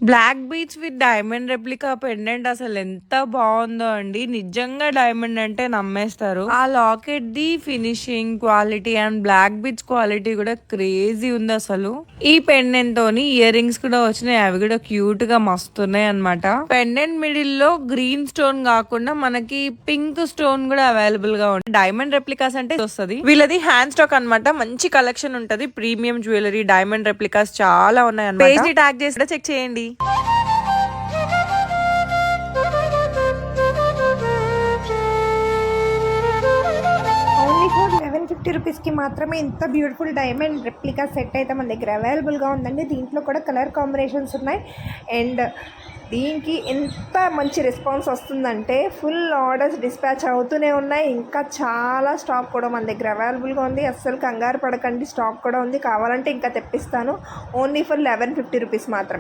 Black beads with diamond replica pendant అసలు ఎంత బాగుందో అండి. నిజంగా డైమండ్ అంటే నమ్మేస్తారు. ఆ లాకెట్ ది finishing quality and black beads quality కూడా క్రేజీ ఉంది అసలు. ఈ పెండెంట్ తోని ఇయర్ రింగ్స్ కూడా వచ్చినాయి. అవి కూడా క్యూట్ గా మస్తున్నాయి అనమాట. పెండెంట్ మిడిల్ లో గ్రీన్ స్టోన్ కాకుండా మనకి పింక్ స్టోన్ కూడా అవైలబుల్ గా ఉంది. డైమండ్ రెప్లికాస్ అంటే వస్తుంది. వీళ్ళది హ్యాండ్ స్టాక్ అనమాట. మంచి కలెక్షన్ ఉంటది. ప్రీమియం జ్యువెలరీ డైమండ్ రెప్లికాస్ చాలా ఉన్నాయి అన్నమాట. పేజ్ ని ట్యాగ్ చేసి చెక్ చేయండి. ఓన్లీ ఫర్ 1150 రూపీస్కి మాత్రమే ఇంత బ్యూటిఫుల్ డైమండ్ రెప్లికా సెట్ అయితే మన దగ్గర అవైలబుల్గా ఉందండి. దీంట్లో కూడా కలర్ కాంబినేషన్స్ ఉన్నాయి. అండ్ దీనికి ఎంత మంచి రెస్పాన్స్ వస్తుందంటే ఫుల్ ఆర్డర్స్ డిస్పాచ్ అవుతూనే ఉన్నాయి. ఇంకా చాలా స్టాక్ కూడా మన దగ్గర అవైలబుల్గా ఉంది. అస్సలు కంగారు పడకండి, స్టాక్ కూడా ఉంది. కావాలంటే ఇంకా తెప్పిస్తాను. ఓన్లీ ఫర్ 1150 రూపీస్ మాత్రమే.